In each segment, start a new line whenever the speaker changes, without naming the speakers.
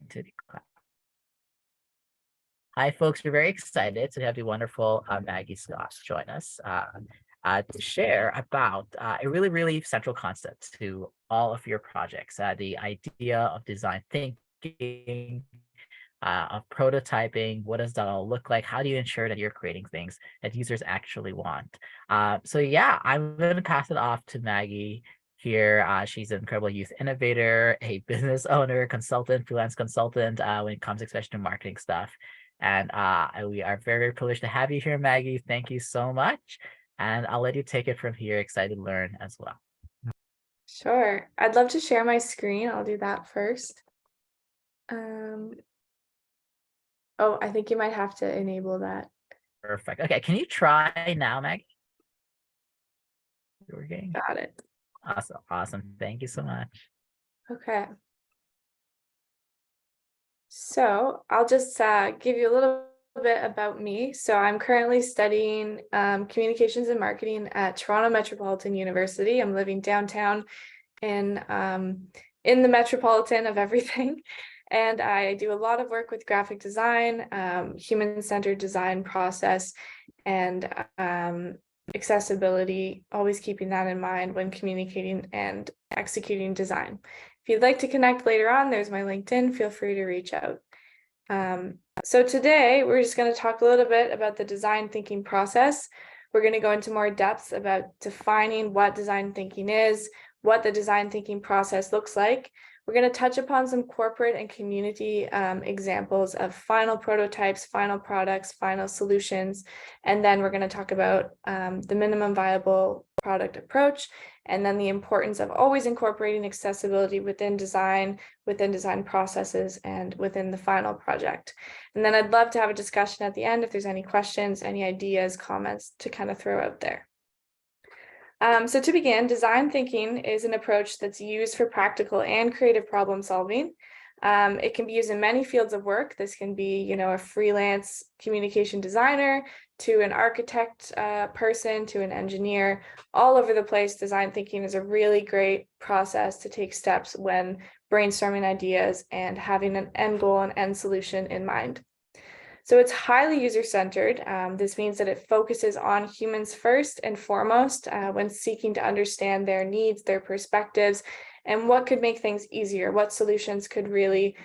to the class. Hi, folks. We're very excited to have the wonderful Maggie Scott join us to share about a really, really central concept to all of your projects, the idea of design thinking, of prototyping. What does that all look like? How do you ensure that you're creating things that users actually want? So yeah, I'm going to pass it off to Maggie here. She's an incredible youth innovator, a business owner, consultant, freelance consultant when it comes especially to marketing stuff. And we are very, very privileged to have you here, Maggie. Thank you so much. And I'll let you take it from here. Excited to learn as well.
Sure. I'd love to share my screen. I'll do that first. Oh, I think you might have to enable that.
Perfect. Okay, can you try now, Maggie? Working.
Got it.
Awesome. Awesome. Thank you so much.
Okay. So I'll just give you a little bit about me. So I'm currently studying communications and marketing at Toronto Metropolitan University. I'm living downtown in the metropolitan of everything. And I do a lot of work with graphic design, human-centered design process, and accessibility, always keeping that in mind when communicating and executing design. If you'd like to connect later on, there's my LinkedIn. Feel free to reach out. So today, we're just going to talk a little bit about the design thinking process. We're going to go into more depth about defining what design thinking is, what the design thinking process looks like. We're going to touch upon some corporate and community examples of final prototypes, final products, final solutions, and then we're going to talk about the minimum viable product approach, and then the importance of always incorporating accessibility within design processes, and within the final project. And then I'd love to have a discussion at the end if there's any questions, any ideas, comments to kind of throw out there. So to begin, design thinking is an approach that's used for practical and creative problem solving. It can be used in many fields of work. This can be, a freelance communication designer, to an architect person, to an engineer, all over the place. Design thinking is a really great process to take steps when brainstorming ideas and having an end goal and end solution in mind. So it's highly user-centered. This means that it focuses on humans first and foremost when seeking to understand their needs, their perspectives, and what could make things easier, what solutions could really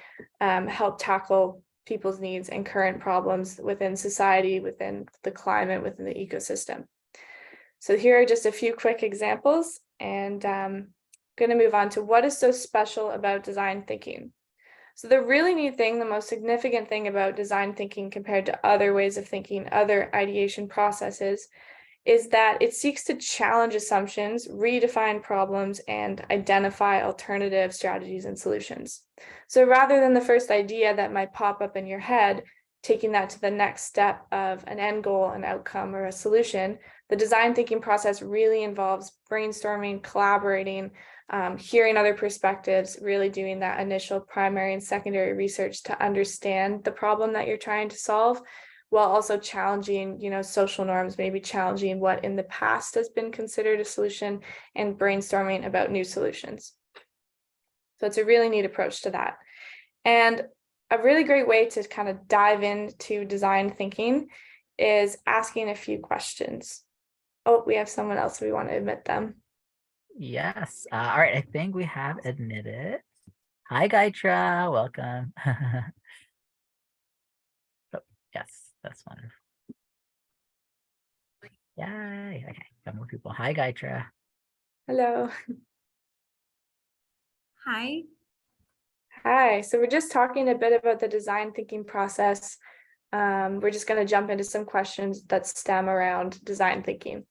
help tackle people's needs and current problems within society, within the climate, within the ecosystem. So here are just a few quick examples, and I'm going to move on to what is so special about design thinking. So the really neat thing, the most significant thing about design thinking compared to other ways of thinking, other ideation processes, is that it seeks to challenge assumptions, redefine problems, and identify alternative strategies and solutions. So rather than the first idea that might pop up in your head, taking that to the next step of an end goal, an outcome, or a solution, the design thinking process really involves brainstorming, collaborating, hearing other perspectives, really doing that initial primary and secondary research to understand the problem that you're trying to solve, while also challenging, social norms, maybe challenging what in the past has been considered a solution, and brainstorming about new solutions. So it's a really neat approach to that. And a really great way to kind of dive into design thinking is asking a few questions. Oh, we have someone else. We want to admit them.
Yes. All right. I think we have admitted. Hi, Gaitra. Welcome. Oh, yes, that's wonderful. Yay. Okay. Got more people. Hi, Gaitra.
Hello.
Hi.
Hi. So we're just talking a bit about the design thinking process. We're just going to jump into some questions that stem around design thinking.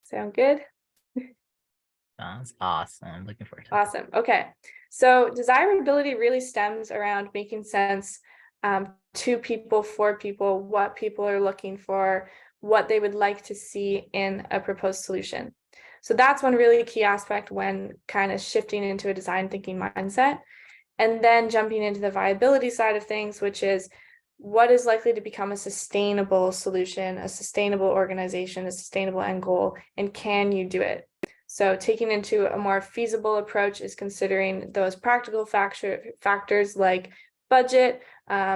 Sound good?
Sounds awesome. I'm looking forward to it.
Awesome. Okay. So desirability really stems around making sense to people, for people, what people are looking for, what they would like to see in a proposed solution. So that's one really key aspect when kind of shifting into a design thinking mindset. And then jumping into the viability side of things, which is what is likely to become a sustainable solution, a sustainable organization, a sustainable end goal, and can you do it? So taking into a more feasible approach is considering those practical factors like budget,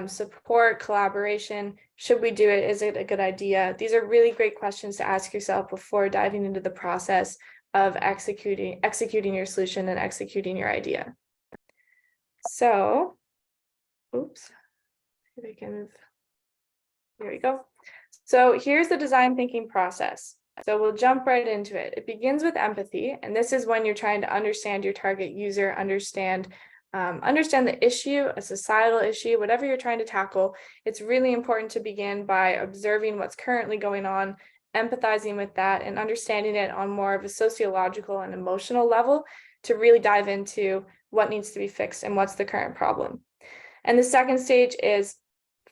support, collaboration. Should we do it? Is it a good idea? These are really great questions to ask yourself before diving into the process of executing your solution and executing your idea. So, oops, if I can move. There we go. So here's the design thinking process. So we'll jump right into it. It begins with empathy, and this is when you're trying to understand your target user, understand the issue, a societal issue, whatever you're trying to tackle. It's really important to begin by observing what's currently going on, empathizing with that, and understanding it on more of a sociological and emotional level to really dive into what needs to be fixed and what's the current problem. And the second stage is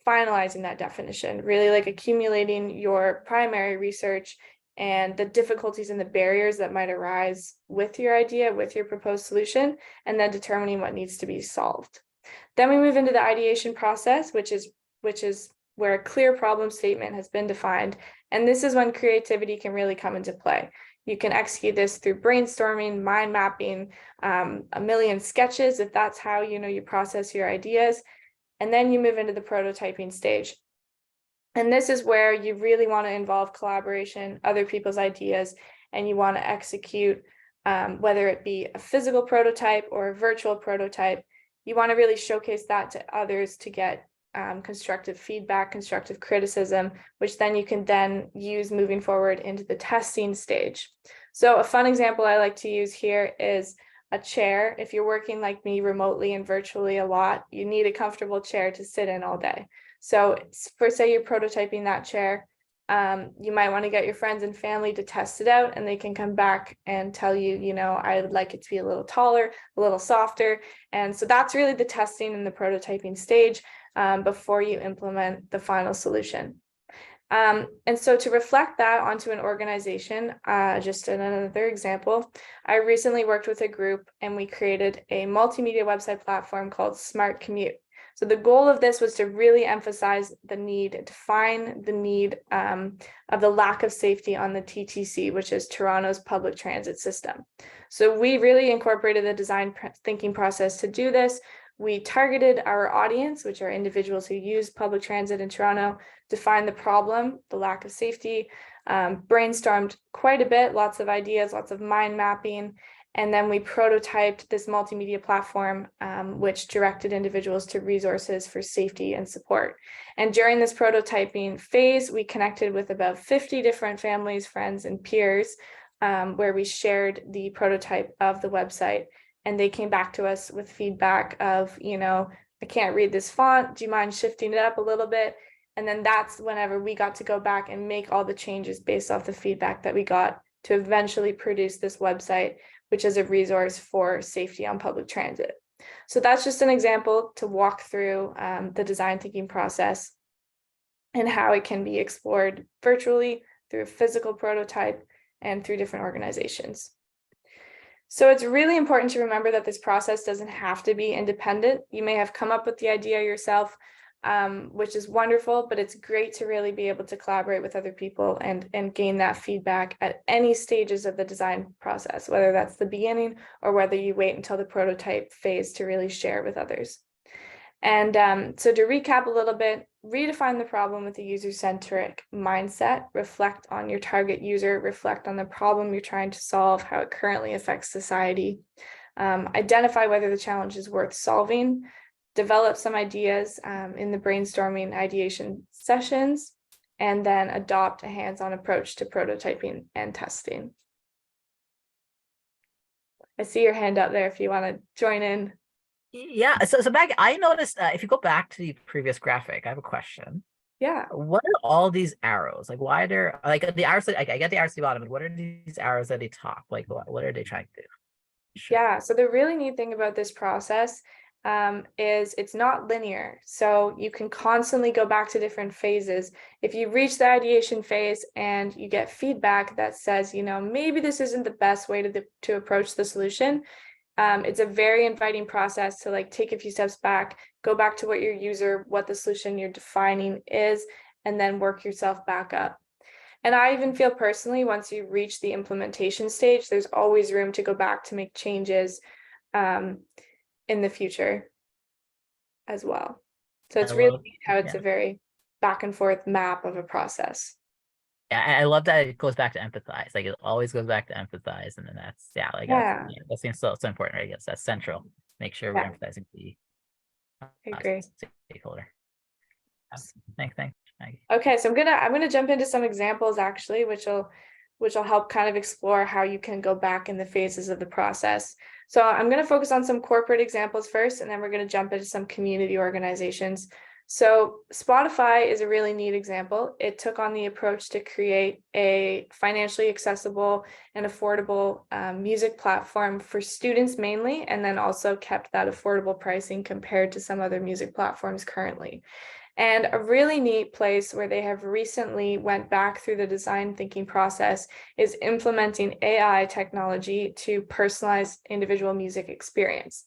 finalizing that definition, really like accumulating your primary research and the difficulties and the barriers that might arise with your idea, with your proposed solution, and then determining what needs to be solved. Then we move into the ideation process, which is where a clear problem statement has been defined. And this is when creativity can really come into play. You can execute this through brainstorming, mind mapping, a million sketches, if that's how you process your ideas. And then you move into the prototyping stage. And this is where you really want to involve collaboration, other people's ideas, and you want to execute, whether it be a physical prototype or a virtual prototype. You want to really showcase that to others to get constructive feedback, constructive criticism, which then you can then use moving forward into the testing stage. So a fun example I like to use here is a chair. If you're working like me remotely and virtually a lot, you need a comfortable chair to sit in all day. So for say you're prototyping that chair, you might want to get your friends and family to test it out, and they can come back and tell you, I would like it to be a little taller, a little softer. And so that's really the testing and the prototyping stage before you implement the final solution. And so to reflect that onto an organization, just another example, I recently worked with a group and we created a multimedia website platform called Smart Commute. So the goal of this was to really emphasize the need, define the need of the lack of safety on the TTC, which is Toronto's public transit system. So we really incorporated the design thinking process to do this. We targeted our audience, which are individuals who use public transit in Toronto, defined the problem, the lack of safety, brainstormed quite a bit, lots of ideas, lots of mind mapping, and then we prototyped this multimedia platform, which directed individuals to resources for safety and support. And during this prototyping phase, we connected with about 50 different families, friends, and peers, where we shared the prototype of the website. And they came back to us with feedback of, I can't read this font. Do you mind shifting it up a little bit? And then that's whenever we got to go back and make all the changes based off the feedback that we got to eventually produce this website, which is a resource for safety on public transit. So that's just an example to walk through the design thinking process and how it can be explored virtually through a physical prototype and through different organizations. So it's really important to remember that this process doesn't have to be independent. You may have come up with the idea yourself, which is wonderful, but it's great to really be able to collaborate with other people and gain that feedback at any stages of the design process, whether that's the beginning or whether you wait until the prototype phase to really share with others. And so to recap a little bit, redefine the problem with a user-centric mindset, reflect on your target user, reflect on the problem you're trying to solve, how it currently affects society, identify whether the challenge is worth solving, develop some ideas in the brainstorming ideation sessions, and then adopt a hands-on approach to prototyping and testing. I see your hand up there if you want to join in.
Yeah, so Maggie, I noticed if you go back to the previous graphic, I have a question.
Yeah.
What are all these arrows? Like, why are there like the arrows? I get the arrows at the bottom, but what are these arrows at the top? Like, what are they trying to do? Sure.
Yeah, so the really neat thing about this process is it's not linear. So you can constantly go back to different phases. If you reach the ideation phase and you get feedback that says, maybe this isn't the best way to approach the solution, it's a very inviting process to take a few steps back, go back to what the solution you're defining is, and then work yourself back up. And I even feel personally, once you reach the implementation stage, there's always room to go back to make changes in the future as well. So
I
it's really
love,
neat how it's
yeah.
a very back and forth map of a process.
I love that it goes back to empathize. Like it always goes back to empathize, and then that's
Yeah,
that seems so important. I guess that's central. Make sure we're
yeah,
empathizing with the
I agree.
stakeholder. Thanks, Maggie.
Okay, so I'm gonna jump into some examples actually, which will help kind of explore how you can go back in the phases of the process. So I'm gonna focus on some corporate examples first, and then we're gonna jump into some community organizations. So Spotify is a really neat example. It took on the approach to create a financially accessible and affordable music platform for students mainly, and then also kept that affordable pricing compared to some other music platforms currently. And a really neat place where they have recently went back through the design thinking process is implementing AI technology to personalize individual music experience.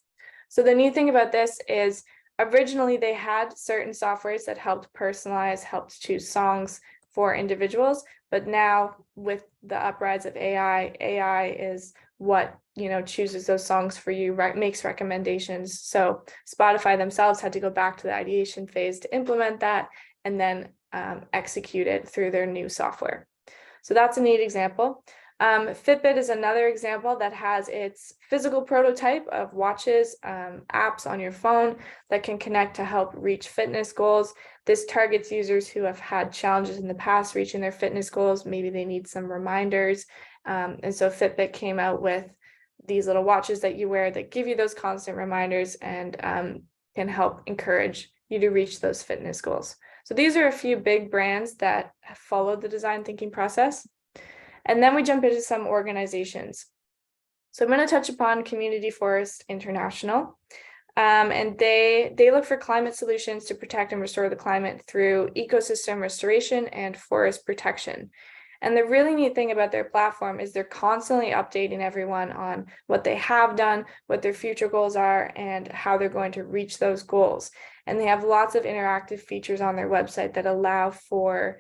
So the neat thing about this is originally they had certain softwares that helped personalize, helped choose songs for individuals, but now with the uprise of AI is what chooses those songs for you, makes recommendations. So Spotify themselves had to go back to the ideation phase to implement that and then execute it through their new software. So that's a neat example. Fitbit is another example that has its physical prototype of watches, apps on your phone that can connect to help reach fitness goals. This targets users who have had challenges in the past reaching their fitness goals. Maybe they need some reminders. And so Fitbit came out with these little watches that you wear that give you those constant reminders and can help encourage you to reach those fitness goals. So these are a few big brands that have followed the design thinking process. And then we jump into some organizations. So I'm going to touch upon Community Forest International. And they look for climate solutions to protect and restore the climate through ecosystem restoration and forest protection. And the really neat thing about their platform is they're constantly updating everyone on what they have done, what their future goals are, and how they're going to reach those goals. And they have lots of interactive features on their website that allow for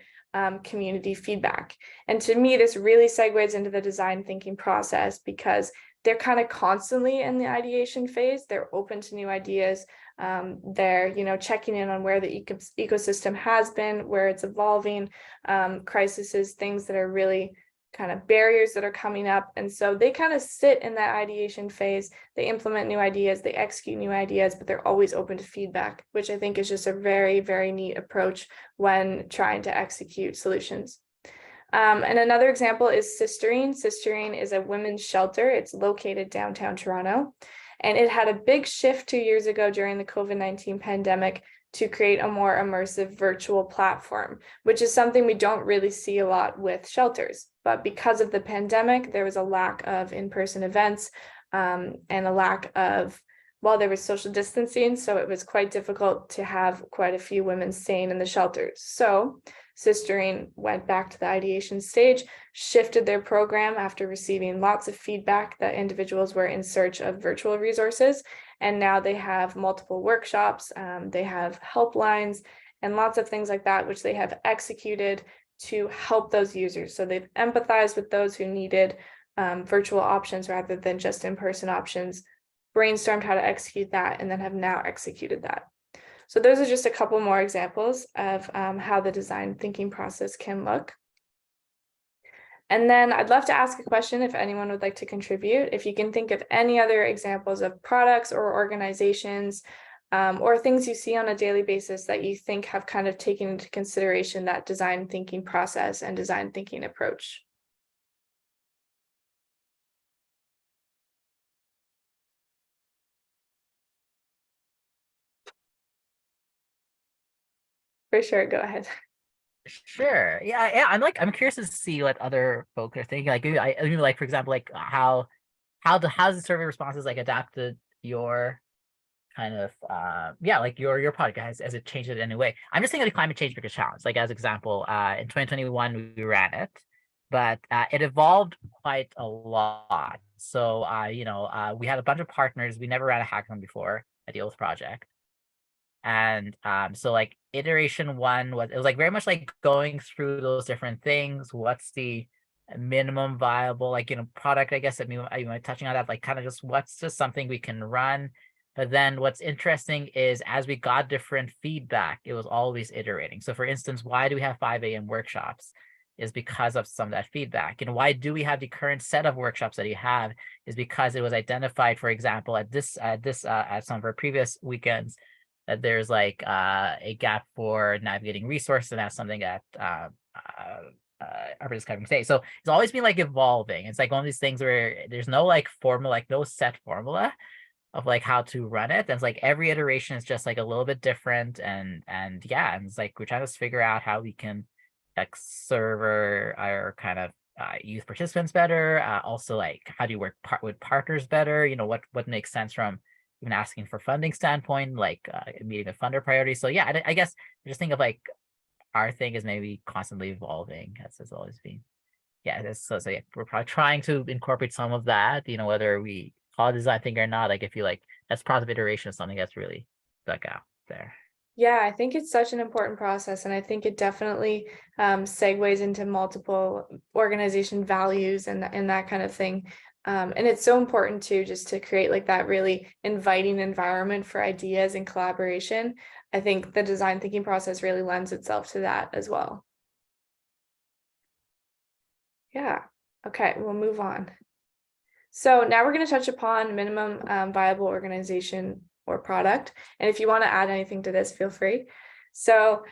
community feedback. And to me, this really segues into the design thinking process because they're kind of constantly in the ideation phase. They're open to new ideas. They're checking in on where the ecosystem has been, where it's evolving, crises, things that are really kind of barriers that are coming up. And so they kind of sit in that ideation phase. They implement new ideas, they execute new ideas, but they're always open to feedback, which I think is just a very, very neat approach when trying to execute solutions. And another example is Sisterine. Sisterine is a women's shelter. It's located downtown Toronto. And it had a big shift 2 years ago during the COVID-19 pandemic to create a more immersive virtual platform, which is something we don't really see a lot with shelters. But because of the pandemic, there was a lack of in-person events and a lack of, well, there was social distancing, so it was quite difficult to have quite a few women staying in the shelters. So Sisterine went back to the ideation stage, shifted their program after receiving lots of feedback that individuals were in search of virtual resources. And now they have multiple workshops, they have helplines and lots of things like that, which they have executed to help those users. So they've empathized with those who needed virtual options rather than just in-person options, brainstormed how to execute that, and then have now executed that. So those are just a couple more examples of how the design thinking process can look. And then I'd love to ask a question if anyone would like to contribute. If you can think of any other examples of products or organizations or things you see on a daily basis that you think have kind of taken into consideration that design thinking process and design thinking approach. For sure, go ahead.
Sure. Yeah. I'm curious to see what other folks are thinking. Like, maybe like for example, like how's the survey responses like adapted your kind of like your product has it changed it in any way? I'm just thinking of the climate change bigger challenge. Like as example, in 2021 we ran it, but it evolved quite a lot. So we had a bunch of partners. We never ran a hackathon before, a Deals project. And so like iteration one was, it was like very much like going through those different things. What's the minimum viable, like, product, I guess, that you might touching on that, like kind of just what's just something we can run. But then what's interesting is as we got different feedback, it was always iterating. So for instance, why do we have 5 a.m. workshops? Is because of some of that feedback. And why do we have the current set of workshops that you have is because it was identified, for example, at some of our previous weekends, that there's like a gap for navigating resources, and that's something that are discovering today. So it's always been like evolving. It's like one of these things where there's no like formula, like no set formula of like how to run it. And it's like every iteration is just like a little bit different. And yeah, and it's like we're trying to figure out how we can like serve our kind of youth participants better. Also, like how do you work with partners better? What makes sense from even asking for funding standpoint, like meeting the funder priorities. So yeah, I guess I just think of like our thing is maybe constantly evolving, as has always been. Yeah, so yeah, we're probably trying to incorporate some of that, whether we call it design thinking or not. Like if you like, that's positive iteration of something that's really stuck out there.
Yeah, I think it's such an important process, and I think it definitely segues into multiple organization values and that kind of thing. And it's so important too, just to create like that really inviting environment for ideas and collaboration. I think the design thinking process really lends itself to that as well. Yeah. Okay, we'll move on. So now we're going to touch upon minimum viable organization or product. And if you want to add anything to this, feel free. So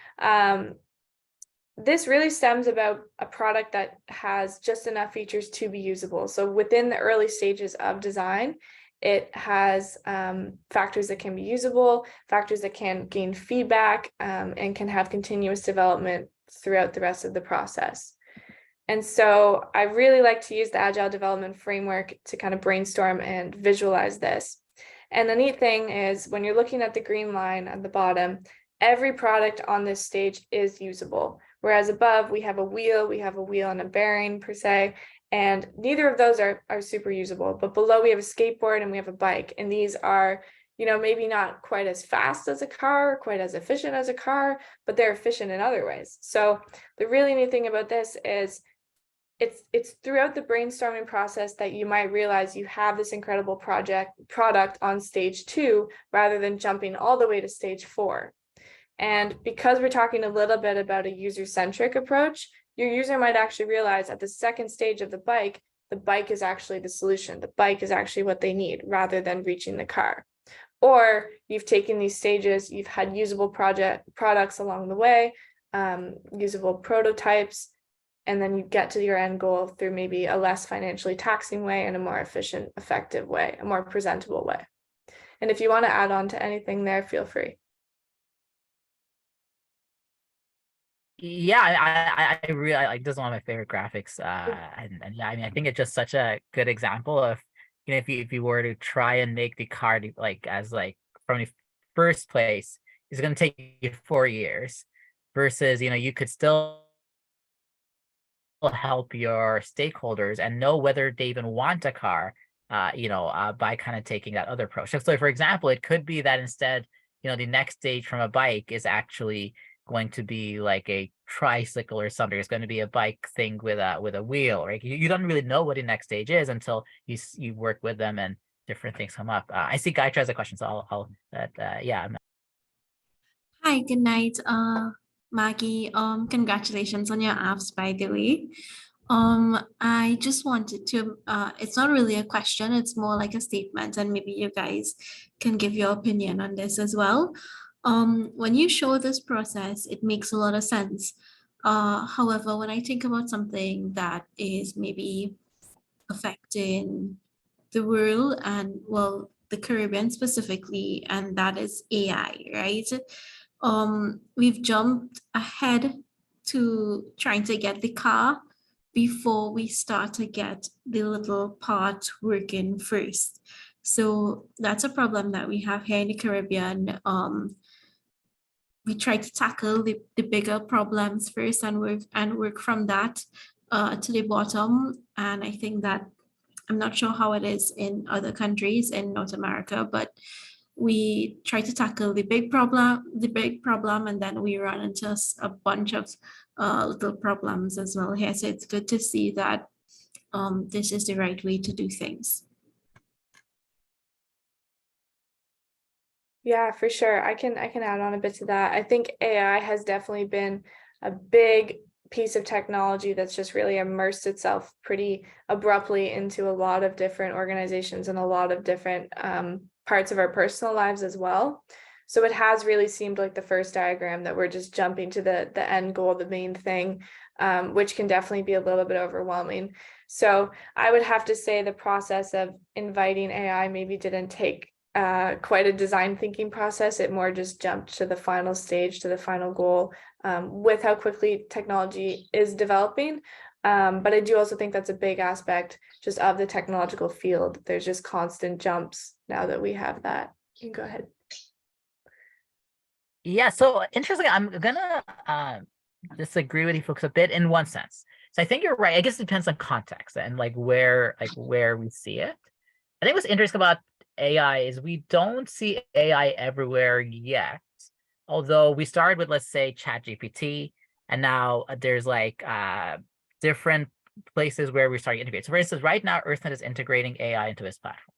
this really stems about a product that has just enough features to be usable. So within the early stages of design, it has factors that can be usable, factors that can gain feedback, and can have continuous development throughout the rest of the process. And so I really like to use the Agile development framework to kind of brainstorm and visualize this. And the neat thing is when you're looking at the green line at the bottom, every product on this stage is usable. Whereas above we have a wheel and a bearing per se, and neither of those are super usable. But below we have a skateboard and we have a bike, and these are, maybe not quite as fast as a car, quite as efficient as a car, but they're efficient in other ways. So the really neat thing about this is it's throughout the brainstorming process that you might realize you have this incredible product on stage 2 rather than jumping all the way to stage 4. And because we're talking a little bit about a user-centric approach, your user might actually realize at the second stage of the bike is actually the solution. The bike is actually what they need rather than reaching the car. Or you've taken these stages, you've had usable products along the way, usable prototypes, and then you get to your end goal through maybe a less financially taxing way and a more efficient, effective way, a more presentable way. And if you want to add on to anything there, feel free.
Yeah, I really like this is one of my favorite graphics. And yeah, I mean, I think it's just such a good example of, if you were to try and make the card like as like from the first place, it's going to take you 4 years versus, you could still help your stakeholders and know whether they even want a car, by kind of taking that other approach. So for example, it could be that instead, the next stage from a bike is actually going to be like a tricycle or something. It's going to be a bike thing with a wheel, right? You don't really know what the next stage is until you work with them and different things come up. I see Guy has a question, so I'll yeah.
Hi, good night, Maggie. Congratulations on your apps, by the way. I just wanted to, it's not really a question, it's more like a statement, and maybe you guys can give your opinion on this as well. When you show this process, it makes a lot of sense. However, when I think about something that is maybe affecting the world and, well, the Caribbean specifically, and that is AI, right? We've jumped ahead to trying to get the car before we start to get the little part working first. So that's a problem that we have here in the Caribbean. We try to tackle the bigger problems first and work from that to the bottom. And I think that I'm not sure how it is in other countries in North America, but we try to tackle the big problem, and then we run into a bunch of little problems as well here. So it's good to see that this is the right way to do things.
Yeah, for sure. I can add on a bit to that. I think AI has definitely been a big piece of technology that's just really immersed itself pretty abruptly into a lot of different organizations and a lot of different parts of our personal lives as well. So it has really seemed like the first diagram that we're just jumping to the end goal, the main thing, which can definitely be a little bit overwhelming. So I would have to say the process of inviting AI maybe didn't take quite a design thinking process. It more just jumped to the final stage, to the final goal, with how quickly technology is developing. But I do also think that's a big aspect just of the technological field. There's just constant jumps now that we have that. You can go ahead.
Yeah, so interesting. I'm gonna disagree with you folks a bit in one sense. So I think you're right. I guess it depends on context and like where we see it. I think what's interesting about AI is we don't see AI everywhere yet. Although we started with, let's say, ChatGPT, and now there's like different places where we start to integrate. So for instance, right now, EarthNet is integrating AI into its platform.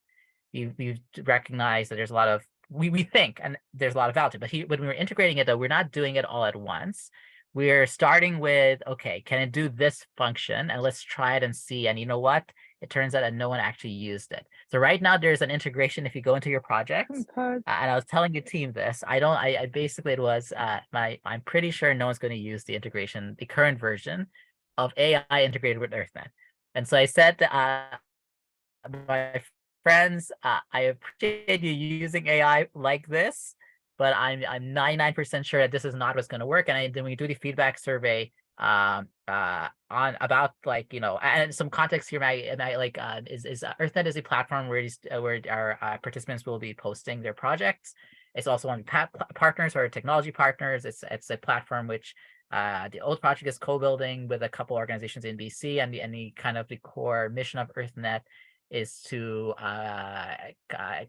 You recognize that there's a lot of we think, and there's a lot of value, but when we're integrating it, though, we're not doing it all at once. We're starting with, okay, can it do this function? And let's try it and see. And you know what? It turns out that no one actually used it. So right now there's an integration if you go into your projects. And I was telling your team this. I basically it was I'm pretty sure no one's going to use the integration, the current version of AI integrated with EarthNet. And so I said my friends, I appreciate you using AI like this, but I'm 99% sure that this is not what's going to work. And then we do the feedback survey on about like, you know, and some context here, EarthNet is a platform where our participants will be posting their projects. It's also on partners or technology partners. It's a platform which the old project is co-building with a couple organizations in BC, and the kind of the core mission of EarthNet is to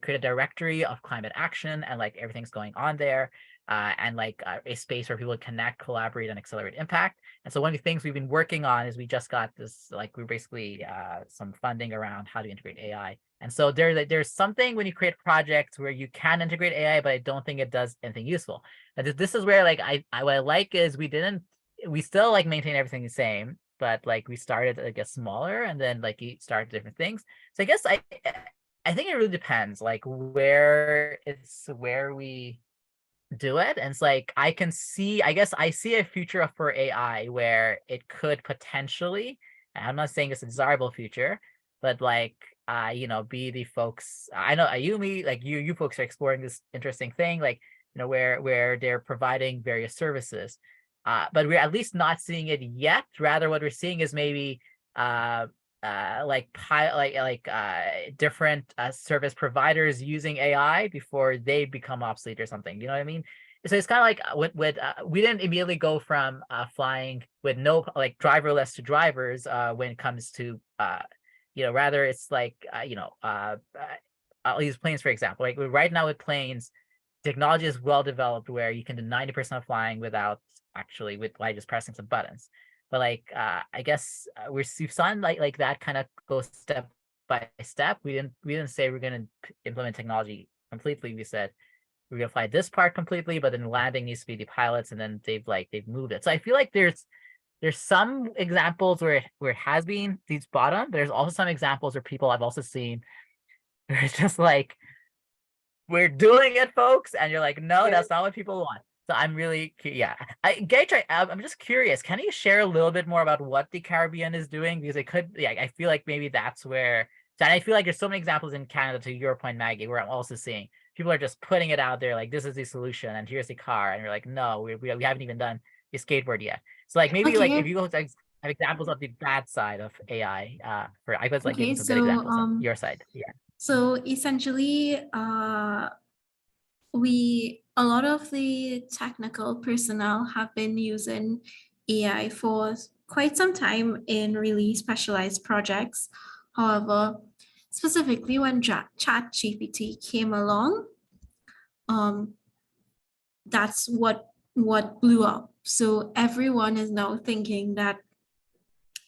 create a directory of climate action and like everything's going on there, and like a space where people connect, collaborate, and accelerate impact. And so one of the things we've been working on is we just got this, like we're basically some funding around how to integrate AI. And so there's something when you create projects where you can integrate AI, but I don't think it does anything useful. And this is where like what I like is we still like maintain everything the same, but like we started I guess smaller, and then like you start different things. So I guess I think it really depends like where we do it. And it's like I see a future for AI where it could potentially, and I'm not saying it's a desirable future, but like be the folks. I know Ayumi, like you folks are exploring this interesting thing, like where they're providing various services. But we're at least not seeing it yet. Rather, what we're seeing is maybe different service providers using AI before they become obsolete or something. You know what I mean? So it's kind of like we didn't immediately go from flying with no like driverless to drivers when it comes to rather it's like I'll use planes for example. Like right now with planes, technology is well developed where you can do 90% of flying without by just pressing some buttons. But like I guess we've seen like that kind of go step by step. We didn't say we're going to implement technology completely. We said we're going to fly this part completely, but then landing needs to be the pilots, and then they've moved it. So I feel like there's some examples where it has been these bottom. There's also some examples where people I've also seen where it's just like, we're doing it, folks, and you're like, no, that's not what people want. So I'm really, Gage, I'm just curious. Can you share a little bit more about what the Caribbean is doing? Because I feel like maybe that's where, and I feel like there's so many examples in Canada, to your point, Maggie, where I'm also seeing people are just putting it out there, like this is the solution, and here's the car, and you're like, no, we haven't even done the skateboard yet. So like maybe like if you go to have examples of the bad side of AI, I was like giving some good examples on your side,
So essentially, a lot of the technical personnel have been using AI for quite some time in really specialized projects. However, specifically when ChatGPT came along, that's what blew up. So everyone is now thinking that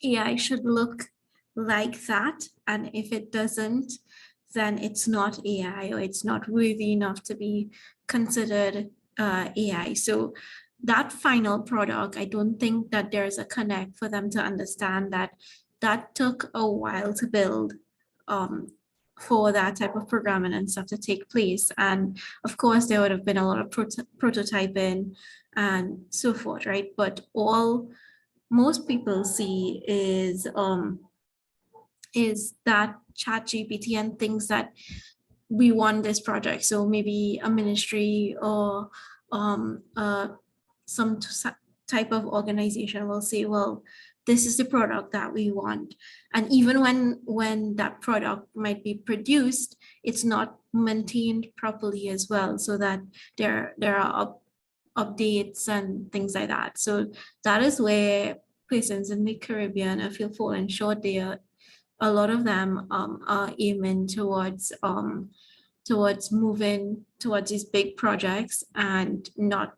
AI should look like that, and if it doesn't, then it's not AI, or it's not worthy enough to be considered AI. So that final product, I don't think that there's a connect for them to understand that that took a while to build, for that type of programming and stuff to take place. And of course, there would have been a lot of prototyping and so forth, right? But all most people see is that ChatGPT and things that we want this project. So maybe a ministry or some type of organization will say, well, this is the product that we want. And even when that product might be produced, it's not maintained properly as well, so that there are updates and things like that. So that is where persons in the Caribbean, I feel, falling short there. A lot of them are aiming towards moving towards these big projects and not,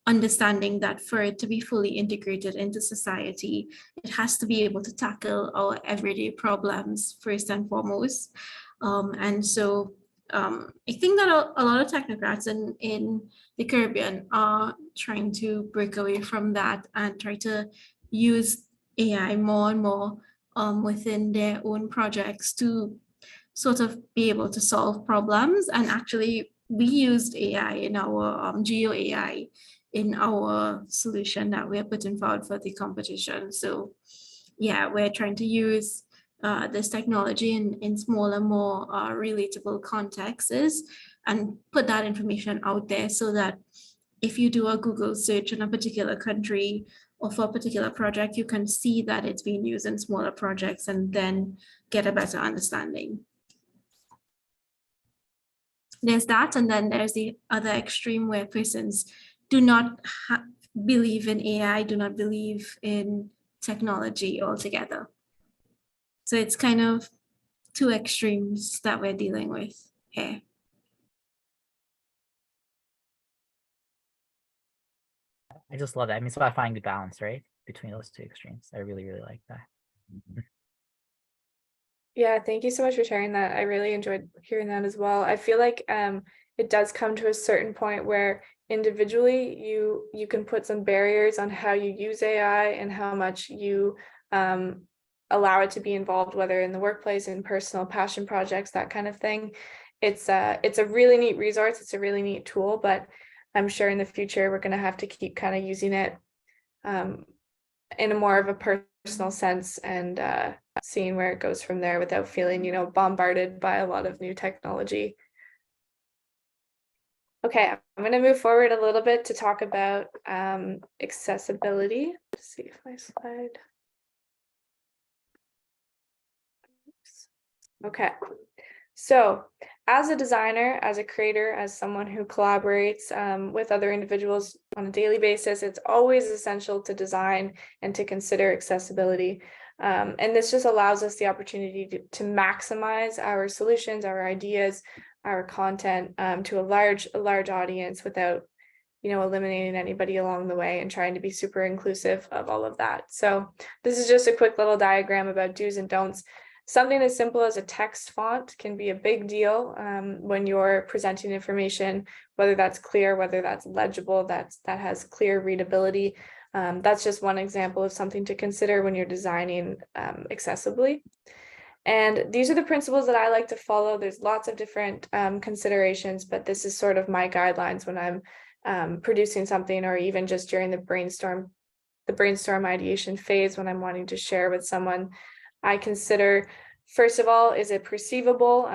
understanding that for it to be fully integrated into society, it has to be able to tackle our everyday problems first and foremost. And so I think that a lot of technocrats in the Caribbean are trying to break away from that and try to use AI more and more within their own projects to sort of be able to solve problems. And actually, we used AI in our Geo AI in our solution that we're putting forward for the competition. So yeah, we're trying to use this technology in smaller, more relatable contexts and put that information out there, so that if you do a Google search in a particular country or for a particular project, you can see that it's being used in smaller projects and then get a better understanding. There's that, and then there's the other extreme where persons do not believe in AI, do not believe in technology altogether. So it's kind of two extremes that we're dealing with here.
I just love that. I mean, it's about finding the balance, right, between those two extremes. I really, really like that.
Yeah, thank you so much for sharing that. I really enjoyed hearing that as well. I feel like it does come to a certain point where individually you can put some barriers on how you use AI and how much you allow it to be involved, whether in the workplace, in personal passion projects, that kind of thing. It's a really neat resource. It's a really neat tool, but I'm sure in the future we're going to have to keep kind of using it in a more of a personal sense and seeing where it goes from there without feeling, bombarded by a lot of new technology. Okay, I'm going to move forward a little bit to talk about accessibility. Let's see if my slide. Okay, so as a designer, as a creator, as someone who collaborates with other individuals on a daily basis, it's always essential to design and to consider accessibility. And this just allows us the opportunity to maximize our solutions, our ideas, our content to a large audience without, eliminating anybody along the way, and trying to be super inclusive of all of that. So this is just a quick little diagram about do's and don'ts. Something as simple as a text font can be a big deal when you're presenting information, whether that's clear, whether that's legible, that has clear readability. That's just one example of something to consider when you're designing accessibly. And these are the principles that I like to follow. There's lots of different considerations, but this is sort of my guidelines when I'm producing something, or even just during the brainstorm ideation phase when I'm wanting to share with someone. I consider, first of all, is it perceivable?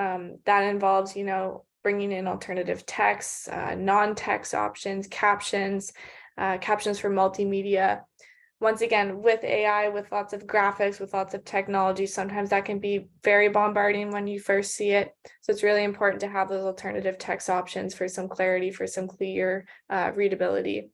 That involves, bringing in alternative texts, non-text options, captions for multimedia. Once again, with AI, with lots of graphics, with lots of technology, sometimes that can be very bombarding when you first see it. So it's really important to have those alternative text options for some clarity, for some clear readability.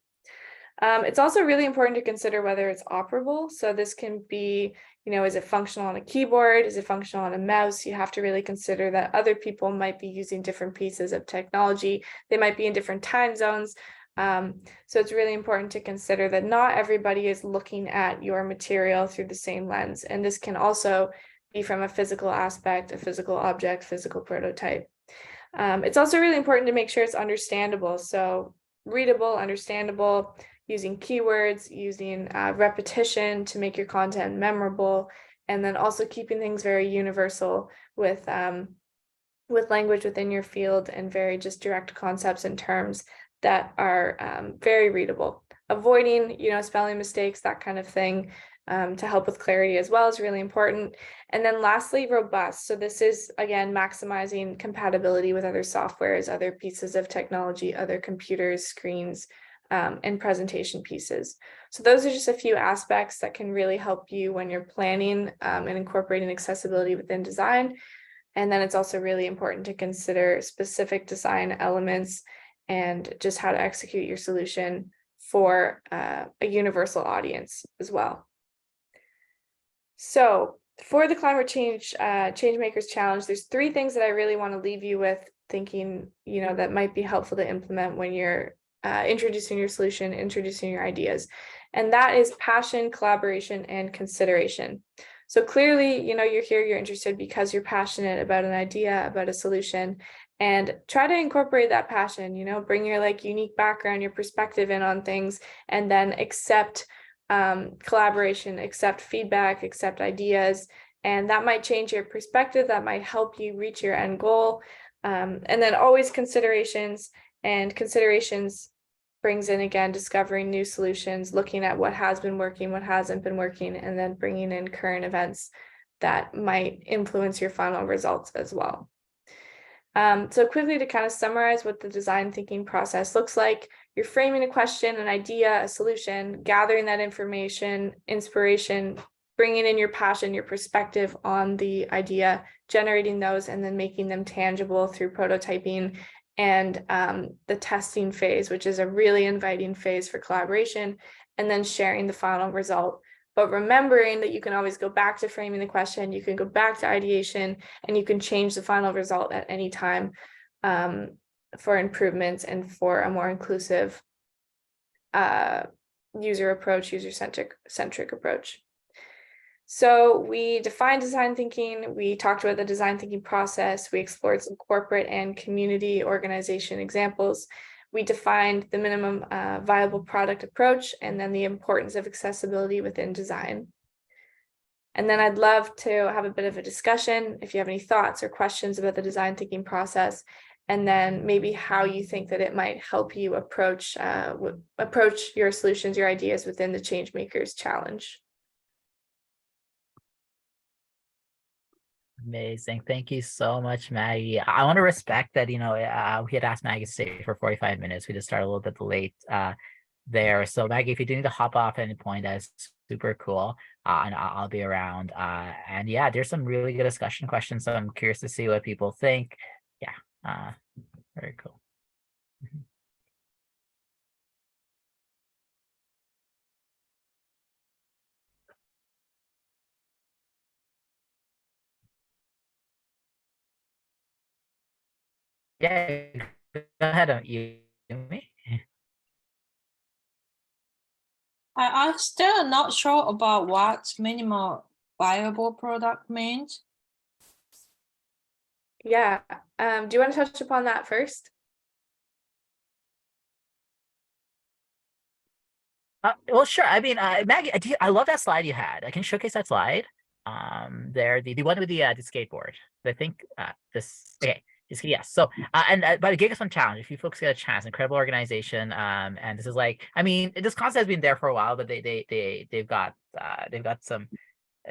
It's also really important to consider whether it's operable. So this can be, is it functional on a keyboard? Is it functional on a mouse? You have to really consider that other people might be using different pieces of technology. They might be in different time zones. So it's really important to consider that not everybody is looking at your material through the same lens. And this can also be from a physical aspect, a physical object, physical prototype. It's also really important to make sure it's understandable. So readable, understandable, using keywords, using repetition to make your content memorable, and then also keeping things very universal with language within your field and very just direct concepts and terms that are very readable. Avoiding, spelling mistakes, that kind of thing, to help with clarity as well is really important. And then lastly, robust. So this is, again, maximizing compatibility with other softwares, other pieces of technology, other computers, screens, and presentation pieces. So those are just a few aspects that can really help you when you're planning and incorporating accessibility within design. And then it's also really important to consider specific design elements and just how to execute your solution for a universal audience as well. So for the Climate Change Changemakers Challenge, there's 3 things that I really want to leave you with thinking, that might be helpful to implement when you're introducing your solution, introducing your ideas. And that is passion, collaboration, and consideration. So clearly, you're here, you're interested because you're passionate about an idea, about a solution, and try to incorporate that passion, bring your unique background, your perspective in on things, and then accept collaboration, accept feedback, accept ideas, and that might change your perspective, that might help you reach your end goal. And then always considerations, and considerations brings in, again, discovering new solutions, looking at what has been working, what hasn't been working, and then bringing in current events that might influence your final results as well. So quickly to kind of summarize what the design thinking process looks like, you're framing a question, an idea, a solution, gathering that information, inspiration, bringing in your passion, your perspective on the idea, generating those, and then making them tangible through prototyping and the testing phase, which is a really inviting phase for collaboration, and then sharing the final result. But remembering that you can always go back to framing the question, you can go back to ideation, and you can change the final result at any time for improvements and for a more inclusive user approach, user-centric approach. So we defined design thinking, we talked about the design thinking process, we explored some corporate and community organization examples. We defined the minimum viable product approach, and then the importance of accessibility within design. And then I'd love to have a bit of a discussion if you have any thoughts or questions about the design thinking process, and then maybe how you think that it might help you approach your solutions, your ideas within the Changemakers Challenge.
Amazing. Thank you so much, Maggie. I want to respect that, we had asked Maggie to stay for 45 minutes. We just started a little bit late there. So Maggie, if you do need to hop off at any point, that's super cool. And I'll be around. And yeah, there's some really good discussion questions. So I'm curious to see what people think. Yeah, very cool. Yeah, go ahead, Yumi.
I'm still not sure about what minimal viable product means.
Yeah, do you want to touch upon that first?
Well, sure. I mean, Maggie, I love that slide you had. I can showcase that slide. There, the one with the skateboard. I think this. Okay, yes. So, and by the Gigathon Challenge, if you folks get a chance, incredible organization. And this is I mean, this concept has been there for a while, but they've got some.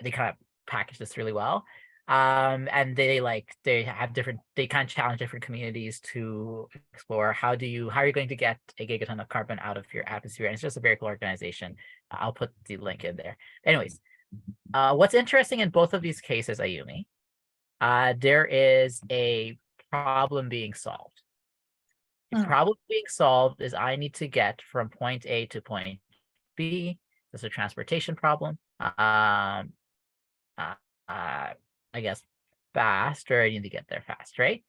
They kind of package this really well. And they kind of challenge different communities to explore how are you going to get a gigaton of carbon out of your atmosphere. And it's just a very cool organization. I'll put the link in there. Anyways, what's interesting in both of these cases, Ayumi, there is a problem being solved. The problem being solved is I need to get from point A to point B. This is a transportation problem. I guess, fast, or you need to get there fast, right?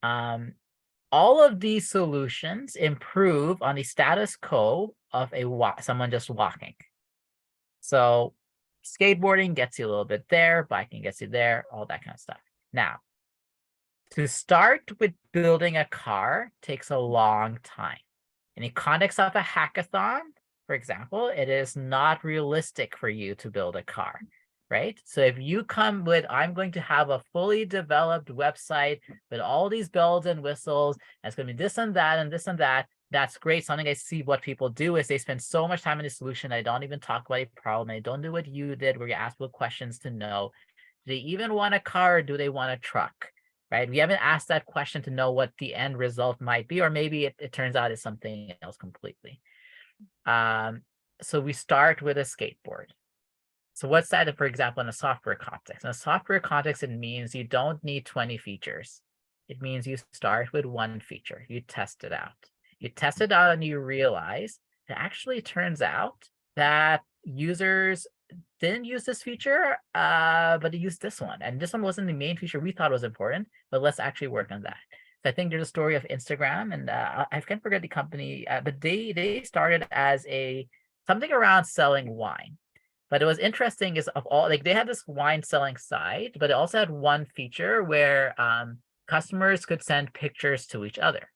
All of these solutions improve on the status quo of someone just walking. So skateboarding gets you a little bit there, biking gets you there, all that kind of stuff. Now, to start with building a car takes a long time. In the context of a hackathon, for example, it is not realistic for you to build a car, right? So if you come with, I'm going to have a fully developed website with all these bells and whistles, and it's going to be this and that and this and that, that's great. Something I see what people do is they spend so much time in the solution. They don't even talk about a problem. They don't do what you did, where you ask people questions to know, do they even want a car or do they want a truck? Right? We haven't asked that question to know what the end result might be, or maybe it turns out it's something else completely. So we start with a skateboard. So what's that, for example, in a software context? In a software context, it means you don't need 20 features. It means you start with one feature. You test it out. You test it out and you realize it actually turns out that users didn't use this feature, but they used this one. And this one wasn't the main feature we thought was important, but let's actually work on that. So I think there's a story of Instagram, and I can't forget the company, but they started as something around selling wine. But it was interesting is of all, like they had this wine selling site, but it also had one feature where customers could send pictures to each other.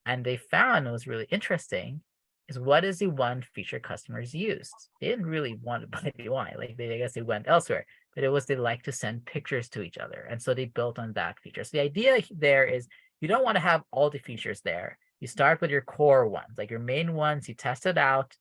And they found, it was really interesting, is what is the one feature customers used? They didn't really want to buy the wine, like I guess they went elsewhere, but it was they like to send pictures to each other. And so they built on that feature. So the idea there is you don't want to have all the features there. You start with your core ones, like your main ones, you test it out,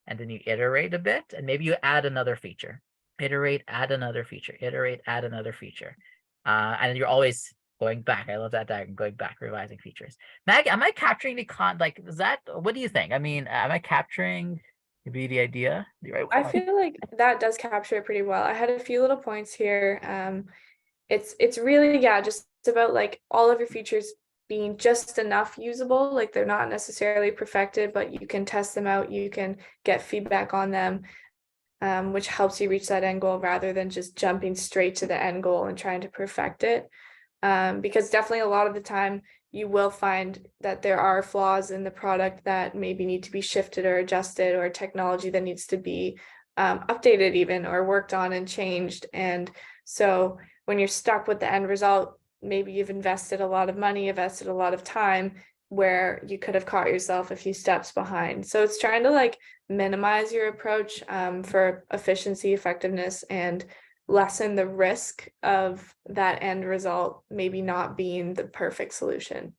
and then you iterate a bit, and maybe you add another feature, iterate, add another feature, iterate, add another feature. And you're always going back. I love that diagram, going back, revising features. Maggie, am I capturing is that, what do you think? I mean, am I capturing maybe the idea the right way?
I feel like that does capture it pretty well. I had a few little points here. It's really, yeah, just about like all of your features being just enough usable, like they're not necessarily perfected, but you can test them out, you can get feedback on them, which helps you reach that end goal rather than just jumping straight to the end goal and trying to perfect it. Because definitely a lot of the time you will find that there are flaws in the product that maybe need to be shifted or adjusted, or technology that needs to be updated even, or worked on and changed. And so when you're stuck with the end result, maybe you've invested a lot of money, invested a lot of time, where you could have caught yourself a few steps behind. So it's trying to like minimize your approach for efficiency, effectiveness, and lessen the risk of that end result maybe not being the perfect solution.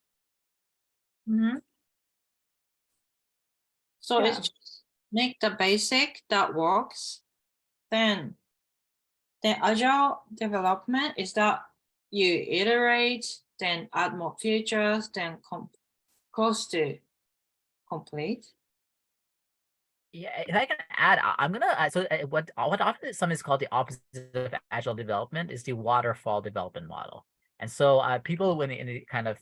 So
Yeah.
it's just make the basic that works. Then the agile development is that you iterate, then add more features, then close to complete.
Yeah, if I can add, I'm gonna so what often some is called the opposite of agile development is the waterfall development model. And so people when in the kind of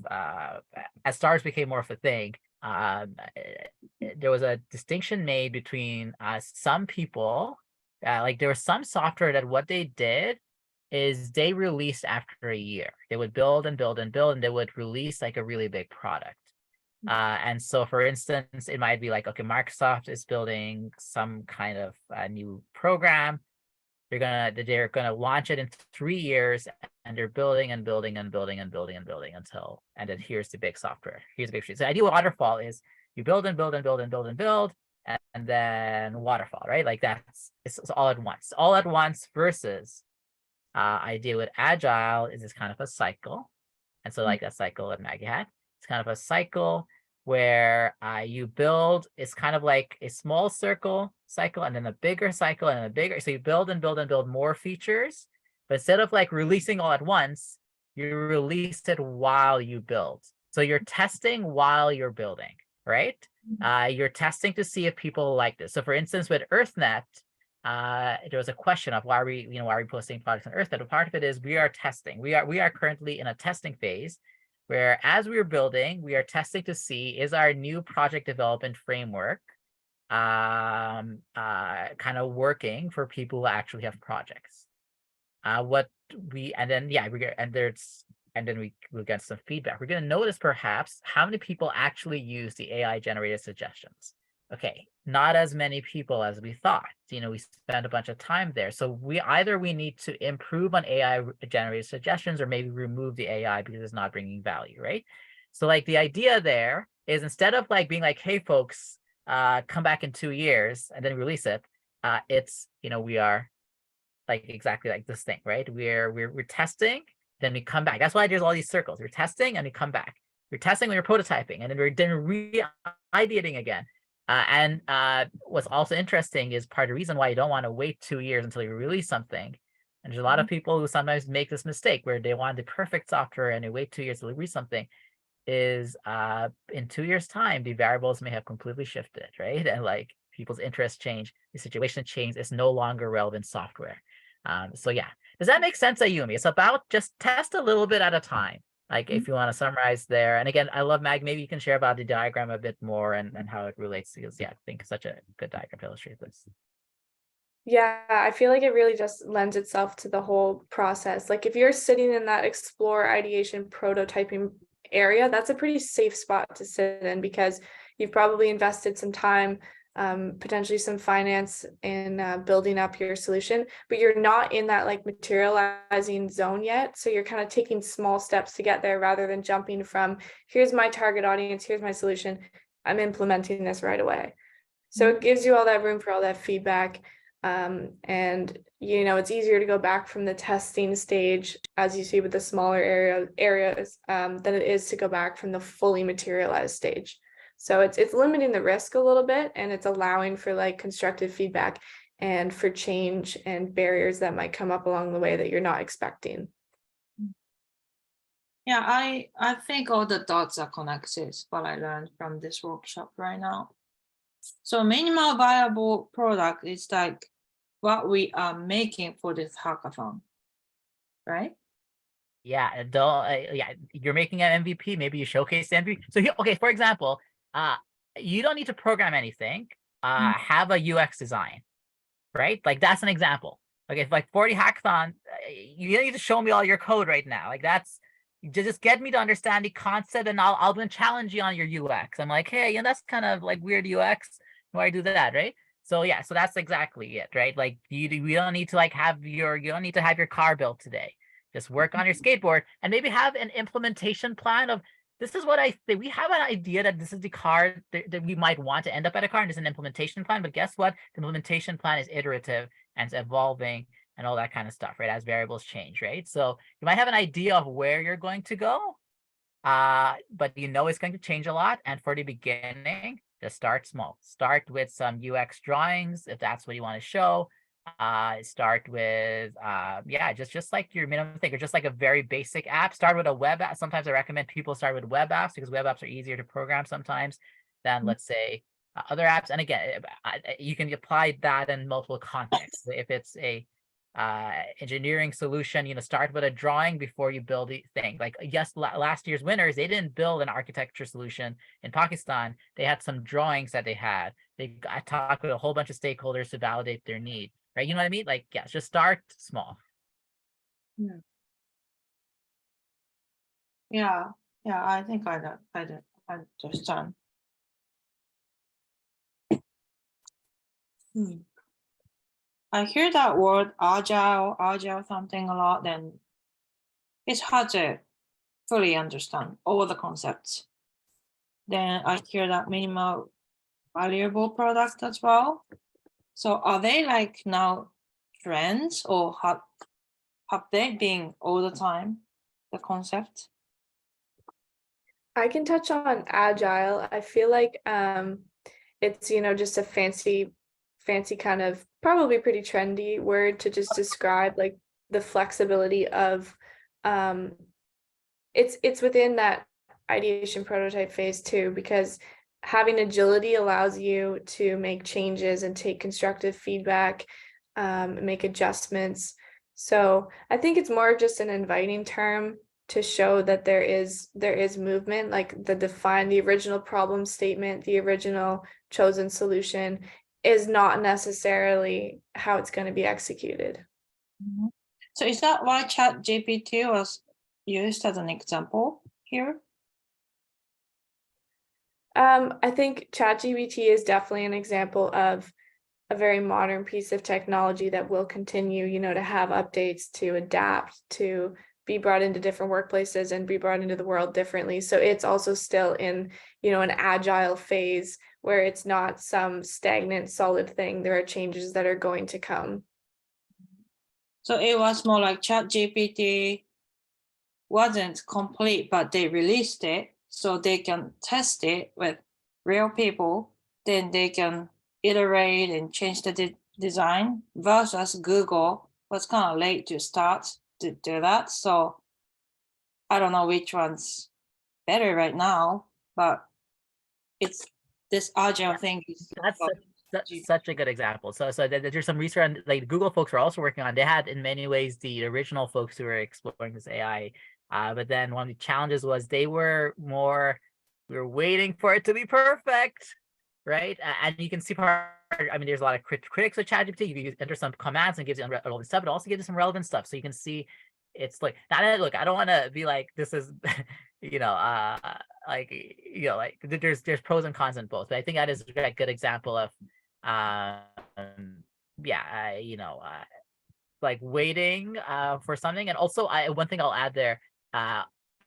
as stars became more of a thing, there was a distinction made between some people, like there was some software that what they did is they released after a year. They would build and build and build, and they would release like a really big product. And so, for instance, it might be like, okay, Microsoft is building some kind of new program. They're gonna launch it in 3 years, and they're building and building and building and building and building and then here's the big software. Here's the big feature. So the idea of waterfall is you build and build and build and build and build, and then waterfall, right? Like it's all at once. All at once versus idea with agile is this kind of a cycle. And so like that cycle that Maggie had. It's kind of a cycle where you build, it's kind of like a small cycle, and then a bigger cycle, and a bigger. So you build and build and build more features, but instead of like releasing all at once, you release it while you build. So you're testing while you're building, right? You're testing to see if people like this. So for instance, with EarthNet, there was a question of why are we posting products on EarthNet? A part of it is we are testing. We are currently in a testing phase, where as we're building, we are testing to see is our new project development framework kind of working for people who actually have projects. what we and then yeah, and then we'll get some feedback. We're going to notice perhaps how many people actually use the AI generated suggestions. Okay, not as many people as we thought. We spent a bunch of time there. So we need to improve on AI generated suggestions, or maybe remove the AI because it's not bringing value, right? So like the idea there is, instead of like being like, hey folks, come back in 2 years and then release it, it's we are like exactly like this thing, right? We're testing, then we come back. That's why there's all these circles. We're testing and we come back. We're testing when we're prototyping, and then we're re-ideating again. And what's also interesting is part of the reason why you don't want to wait 2 years until you release something. And there's a lot of people who sometimes make this mistake where they want the perfect software and they wait 2 years to release something. Is in 2 years' time, the variables may have completely shifted, right? And like people's interests change, the situation change. It's no longer relevant software. So yeah, does that make sense, Ayumi? It's about just test a little bit at a time. Like if you want to summarize there. And again, I love Mag. Maybe you can share about the diagram a bit more and how it relates, because yeah, I think it's such a good diagram to illustrate this.
Yeah, I feel like it really just lends itself to the whole process. Like if you're sitting in that explore, ideation, prototyping area, that's a pretty safe spot to sit in, because you've probably invested some time, potentially some finance in building up your solution, but you're not in that like materializing zone yet. So you're kind of taking small steps to get there, rather than jumping from here's my target audience, here's my solution, I'm implementing this right away. So it gives you all that room for all that feedback. And it's easier to go back from the testing stage, as you see with the smaller areas, than it is to go back from the fully materialized stage. So it's limiting the risk a little bit, and it's allowing for like constructive feedback and for change and barriers that might come up along the way that you're not expecting.
Yeah, I think all the dots are connected, what I learned from this workshop right now. So minimal viable product is like what we are making for this hackathon, right?
Yeah, you're making an MVP. Maybe you showcase the MVP. So okay, for example, you don't need to program anything. Have a UX design, right? Like that's an example. Okay, if like 40 hackathon, you don't need to show me all your code right now. Like that's just get me to understand the concept, and I'll then challenge you on your UX. I'm like, hey, that's kind of like weird UX. Why do that, right? So yeah, so that's exactly it, right? Like we don't need to like you don't need to have your car built today. Just work on your skateboard, and maybe have an implementation plan of, this is what I think. We have an idea that this is the car that we might want to end up at a car, and there's an implementation plan. But guess what? The implementation plan is iterative and it's evolving and all that kind of stuff, right? As variables change, right? So you might have an idea of where you're going to go, but it's going to change a lot. And for the beginning, just start small. Start with some UX drawings if that's what you want to show. Start with just like your minimum thing, or just like a very basic app. Start with a web app. Sometimes I recommend people start with web apps, because web apps are easier to program sometimes than let's say other apps. And again, you can apply that in multiple contexts. If it's a engineering solution, start with a drawing before you build the thing. Like yes, last year's winners, they didn't build an architecture solution in Pakistan. They had some drawings that they had. I talked with a whole bunch of stakeholders to validate their need. Right, you know what I mean? Like, yeah, just start small.
Yeah, I think I understand. I hear that word agile something a lot, then it's hard to fully understand all the concepts. Then I hear that minimal valuable product as well. So are they like now trends, or have they been all the time, the concept?
I can touch on agile. I feel like it's just a fancy kind of, probably pretty trendy word to just describe like the flexibility of it's within that ideation prototype phase too, because having agility allows you to make changes and take constructive feedback, make adjustments. So I think it's more just an inviting term to show that there is movement, like the original problem statement, the original chosen solution is not necessarily how it's going to be executed.
So is that why ChatGPT was used as an example here?
I think ChatGPT is definitely an example of a very modern piece of technology that will continue, to have updates, to adapt, to be brought into different workplaces and be brought into the world differently. So it's also still in, an agile phase where it's not some stagnant, solid thing. There are changes that are going to come.
So it was more like ChatGPT wasn't complete, but they released it so they can test it with real people. Then they can iterate and change the design versus Google was kind of late to start to do that. So I don't know which one's better right now, but it's this agile thing.
That's such a good example. So there's some research on, like, Google folks are also working on. They had in many ways the original folks who were exploring this AI, but then one of the challenges was we were waiting for it to be perfect, right? And you can see there's a lot of critics of ChatGPT. You enter some commands and it gives you irrelevant stuff, but also gives you some relevant stuff. So you can see it's like, look, I don't want to be like, this is, there's pros and cons in both. But I think that is a good example of, like waiting for something. And also, one thing I'll add there,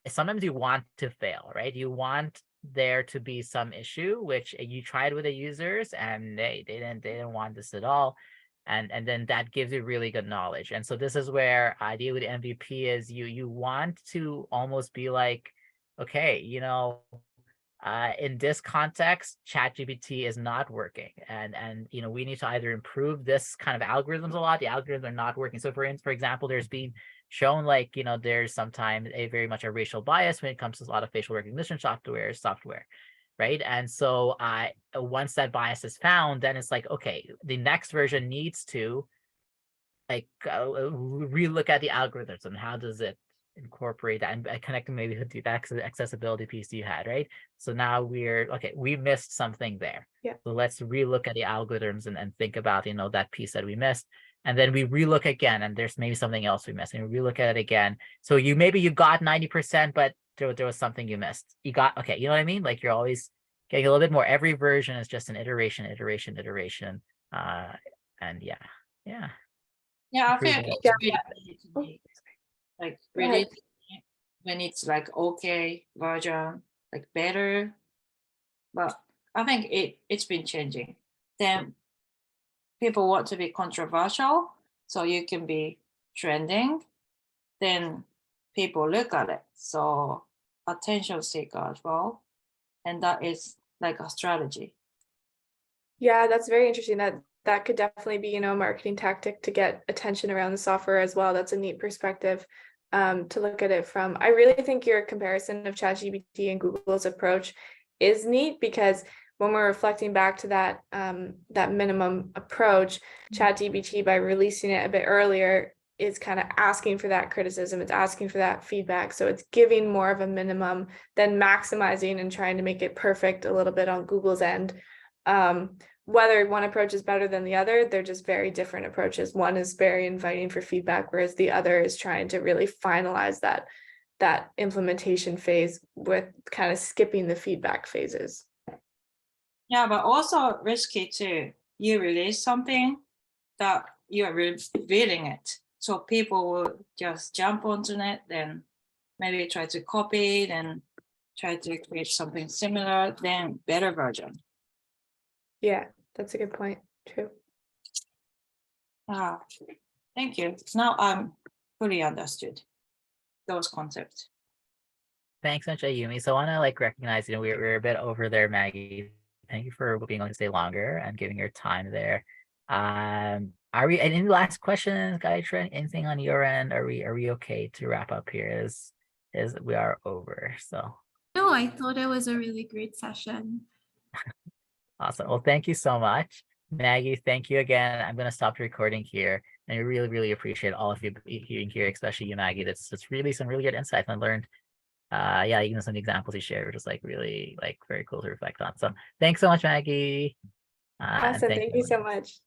sometimes you want to fail, right? You want there to be some issue, which you tried with the users and they didn't want this at all. And then that gives you really good knowledge. And so this is where idea with MVP is you want to almost be like, okay, in this context, ChatGPT is not working, and we need to either improve this kind of algorithms a lot. The algorithms are not working. So for example, there's been shown like there's sometimes a very much a racial bias when it comes to a lot of facial recognition software, right? And so once that bias is found, then it's like, okay, the next version needs to like relook at the algorithms and how does it incorporate that, and connecting maybe to the accessibility piece you had, right? So now we missed something there.
Yeah.
So let's relook at the algorithms and think about that piece that we missed. And then we relook again, and there's maybe something else we missed, and we relook at it again. So you got 90%, but there was something you missed. You got, okay, you know what I mean? Like you're always getting a little bit more. Every version is just an iteration. And yeah.
Yeah, I feel
Improving
it's really to me, like
Go ahead.
really when it's like okay version, like better. But I think it's been changing. Then people want to be controversial, so you can be trending. Then people look at it, so attention seeker as well, and that is like a strategy.
Yeah, that's very interesting. That could definitely be, a marketing tactic to get attention around the software as well. That's a neat perspective to look at it from. I really think your comparison of ChatGPT and Google's approach is neat, because when we're reflecting back to that minimum approach, ChatGPT, by releasing it a bit earlier, is kind of asking for that criticism. It's asking for that feedback. So it's giving more of a minimum than maximizing and trying to make it perfect a little bit on Google's end. Whether one approach is better than the other, they're just very different approaches. One is very inviting for feedback, whereas the other is trying to really finalize that implementation phase with kind of skipping the feedback phases.
Yeah, but also risky too. You release something that you are revealing it, so people will just jump onto it, then maybe try to copy it and try to create something similar, then better version.
Yeah, that's a good point. True.
Thank you. Now I'm fully understood those concepts.
Thanks so much, Ayumi. So I want to recognize, we're a bit over there, Maggie. Thank you for being willing to stay longer and giving your time there. Are we any last questions, Gayatri? Anything on your end? Are we okay to wrap up here? Is we are over. So
No, I thought it was a really great session.
awesome. Well, thank you so much, Maggie. Thank you again. I'm going to stop the recording here. And I really, really appreciate all of you being here, especially you, Maggie. That's really some really good insights I learned. Even some of the examples you shared were just really very cool to reflect on. So thanks so much, Maggie.
Awesome. Thank you so much.